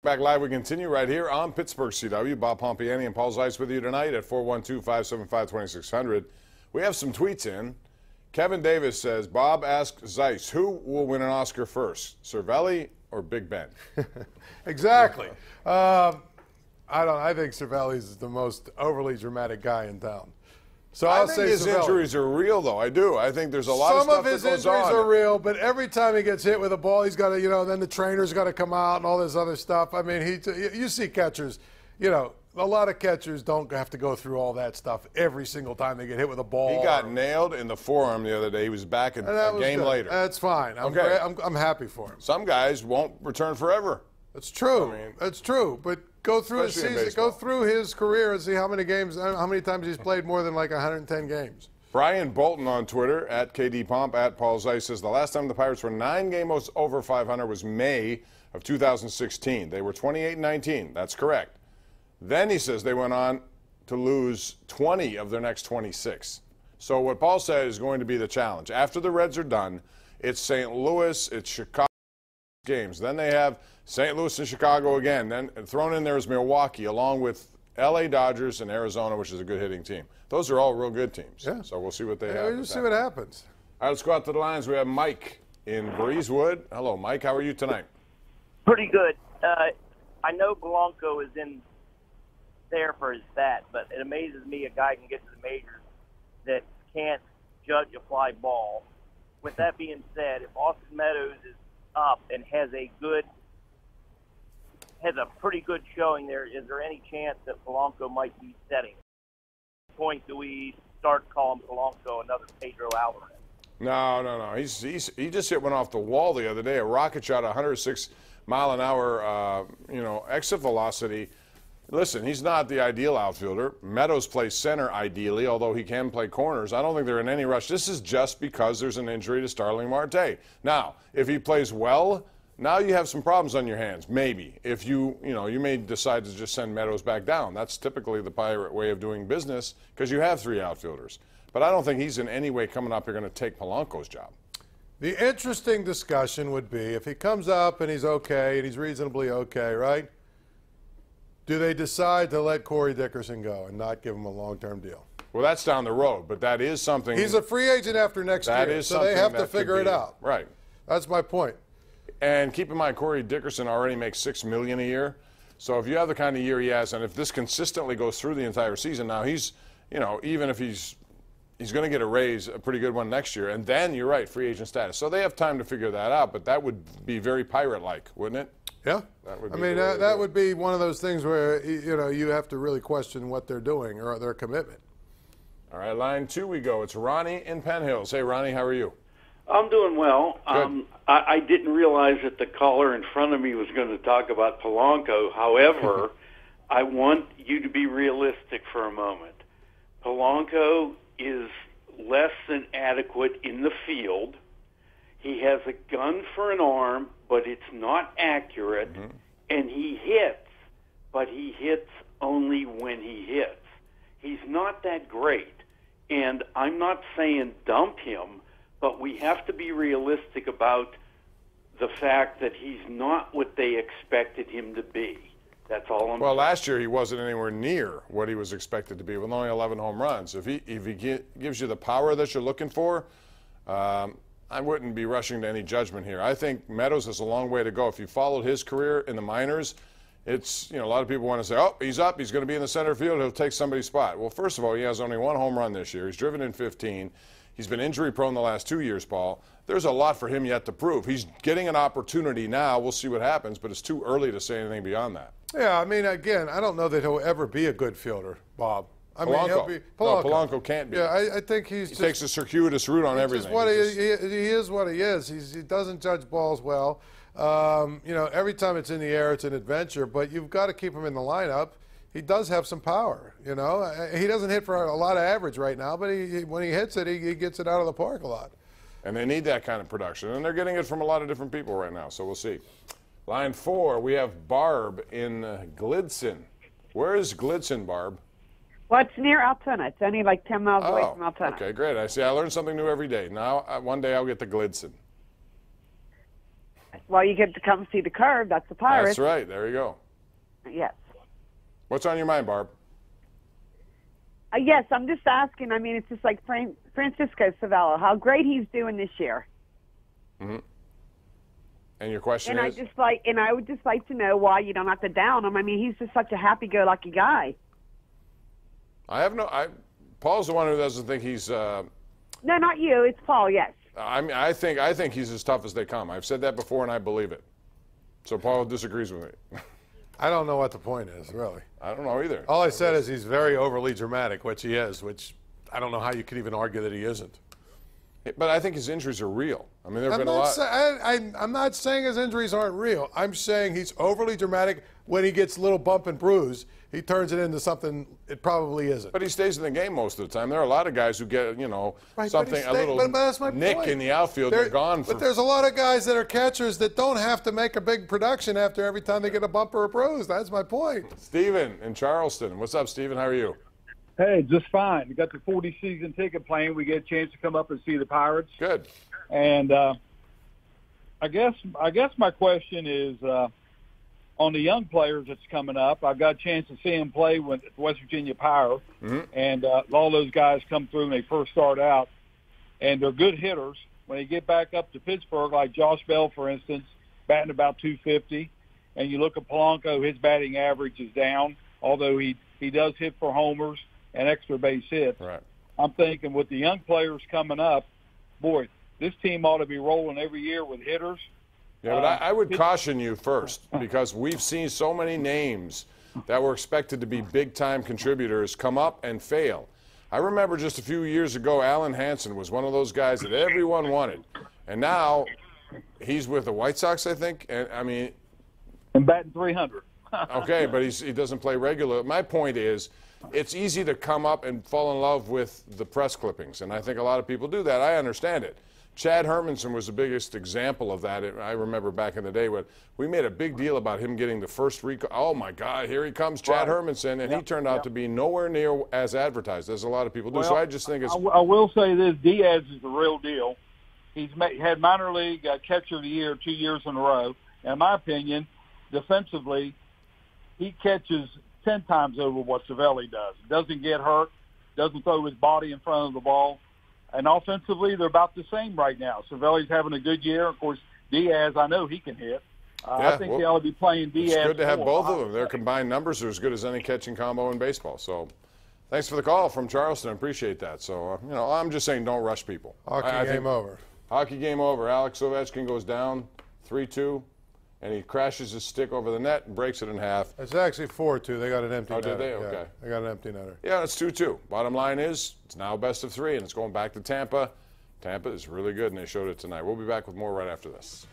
Back live, we continue right here on Pittsburgh CW. Bob Pompeani and Paul Zeise with you tonight at 412-575-2600. We have some tweets in. Kevin Davis says, Bob asks Zeise, who will win an Oscar first, Cervelli or Big Ben? Exactly. I think Cervelli is the most overly dramatic guy in town. So I'll say his Cervelli. Injuries are real, though. I do. I think there's a lot of stuff that goes on. Some of his injuries are real, but every time he gets hit with a ball, he's got to, then the trainer's got to come out and all this other stuff. I mean, you see catchers, a lot of catchers don't have to go through all that stuff every single time they get hit with a ball. He got nailed in the forearm the other day. He was back a game later. That's fine. I'm happy for him. Some guys won't return forever. That's true. That's true. But go through his season, go through his career and see how many times he's played more than like 110 games. Brian Bolton on Twitter, at KDPomp, at Paul Zeise, says the last time the Pirates were 9 games over 500 was May of 2016. They were 28-19. That's correct. Then he says they went on to lose 20 of their next 26. So what Paul said is going to be the challenge. After the Reds are done, it's St. Louis, it's Chicago games. Then they have St. Louis and Chicago again. Then thrown in there is Milwaukee, along with L.A. Dodgers and Arizona, which is a good hitting team. Those are all real good teams. Yeah. So we'll see what they have. We'll see what happens. All right, let's go out to the lines. We have Mike in Breezewood. Hello, Mike. How are you tonight? Pretty good. I know Polanco is in there for his bat, but it amazes me a guy can get to the majors that can't judge a fly ball. With that being said, if Austin Meadows is up and has a pretty good showing there, is there any chance that Polanco might be setting? At what point do we start calling Polanco another Pedro Alvarez? No. He just hit one off the wall the other day. A rocket shot, 106 mile an hour, exit velocity. Listen, he's not the ideal outfielder. Meadows plays center ideally, although he can play corners. I don't think they're in any rush. This is just because there's an injury to Starling Marte. Now, if he plays well, now you have some problems on your hands, maybe. If you may decide to just send Meadows back down. That's typically the Pirate way of doing business because you have 3 outfielders. But I don't think he's in any way coming up here going to take Polanco's job. The interesting discussion would be if he comes up and he's okay and he's reasonably okay, right? Do they decide to let Corey Dickerson go and not give him a long-term deal? Well, that's down the road, but that is something. He's a free agent after next year, so they have to figure it out. Right. That's my point. And keep in mind, Corey Dickerson already makes $6 million a year. So if you have the kind of year he has, and if this consistently goes through the entire season, now he's, even if he's going to get a raise, a pretty good one next year, and then you're right, free agent status. So they have time to figure that out, but that would be very Pirate-like, wouldn't it? Yeah. That would be one of those things where, you have to really question what they're doing or their commitment. All right, line 2 we go. It's Ronnie in Penn Hills. Hey, Ronnie, how are you? I'm doing well. Good. I didn't realize that the caller in front of me was going to talk about Polanco. However, I want you to be realistic for a moment. Polanco is less than adequate in the field. He has a gun for an arm, but it's not accurate, and he hits, but he hits only when he hits. He's not that great, and I'm not saying dump him, but we have to be realistic about the fact that he's not what they expected him to be. That's all I'm saying. Well, last year he wasn't anywhere near what he was expected to be with only 11 home runs. If he gives you the power that you're looking for, I wouldn't be rushing to any judgment here. I think Meadows has a long way to go. If you followed his career in the minors, it's, a lot of people want to say, oh, he's up, he's going to be in the center field, he'll take somebody's spot. Well, first of all, he has only 1 home run this year. He's driven in 15. He's been injury prone the last 2 years, Paul. There's a lot for him yet to prove. He's getting an opportunity now. We'll see what happens, but it's too early to say anything beyond that. Yeah, again, I don't know that he'll ever be a good fielder, Bob. Polanco. No, Polanco can't be. Yeah, I think he takes a circuitous route on everything. He is what he is. He doesn't judge balls well. Every time it's in the air, it's an adventure, but you've got to keep him in the lineup. He does have some power, He doesn't hit for a lot of average right now, but when he hits it, he gets it out of the park a lot. And they need that kind of production, and they're getting it from a lot of different people right now, so we'll see. Line 4, we have Barb in Glidson. Where is Glidson, Barb? Well, it's near Altoona. It's only like 10 miles away from Altoona. Okay, great. I learn something new every day. Now, one day I'll get to Glidson. Well, you get to come see the Curve. That's the Pirates. That's right. There you go. Yes. What's on your mind, Barb? Yes, I'm just asking. I mean, it's just like Francisco Cervello, how great he's doing this year. Mm-hmm. And your question is? I would just like to know why you don't have to down him. I mean, he's just such a happy-go-lucky guy. Paul's the one who doesn't think he's. No, not you. It's Paul. Yes. I mean, I think he's as tough as they come. I've said that before, and I believe it. So Paul disagrees with me. I don't know what the point is, really. I don't know either. All I said is he's very overly dramatic, which he is, which I don't know how you could even argue that he isn't. But I think his injuries are real. I mean, there have been a lot. I'm not saying his injuries aren't real. I'm saying he's overly dramatic. When he gets a little bump and bruise, he turns it into something it probably isn't. But he stays in the game most of the time. There are a lot of guys who get, something, a little but that's my nick point. in the outfield. They're gone. But there's a lot of guys that are catchers that don't have to make a big production after every time they get a bump or a bruise. That's my point. Steven in Charleston. What's up, Steven? How are you? Hey, just fine. We got the 40-season ticket plane. We get a chance to come up and see the Pirates. Good. And I guess my question is on the young players that's coming up. I've got a chance to see them play with West Virginia Power, and all those guys come through when they first start out, and they're good hitters. When they get back up to Pittsburgh, like Josh Bell, for instance, batting about 250, and you look at Polanco, his batting average is down, although he does hit for homers and extra base hits. Right. I'm thinking with the young players coming up, boy, this team ought to be rolling every year with hitters. Yeah, but I would caution you first, because we've seen so many names that were expected to be big-time contributors come up and fail. I remember just a few years ago, Alan Hansen was one of those guys that everyone wanted. And now he's with the White Sox, I think. And I mean, and batting 300. Okay, but he doesn't play regular. My point is, it's easy to come up and fall in love with the press clippings, and I think a lot of people do that. I understand it. Chad Hermanson was the biggest example of that. I remember back in the day when we made a big deal about him getting the first recall. Oh, my God, here he comes, Chad Hermanson, and he turned out to be nowhere near as advertised as a lot of people do. Well, so I just think it's... I will say this, Diaz is the real deal. He's had minor league catcher of the year 2 years in a row. And in my opinion, defensively, he catches 10 times over what Cervelli does. He doesn't get hurt, doesn't throw his body in front of the ball. And offensively, they're about the same right now. Cervelli's having a good year. Of course, Diaz, I know he can hit. I think they ought to be playing Diaz. It's good to have both of them. Their combined numbers are as good as any catching combo in baseball. So thanks for the call from Charleston. I appreciate that. So, I'm just saying don't rush people. Hockey game over. Hockey game over. Alex Ovechkin goes down 3-2. And he crashes his stick over the net and breaks it in half. It's actually 4-2. They got an empty netter. Oh, did they? Okay. Yeah, they got an empty netter. Yeah, it's 2-2. Bottom line is, it's now best of 3, and it's going back to Tampa. Tampa is really good, and they showed it tonight. We'll be back with more right after this.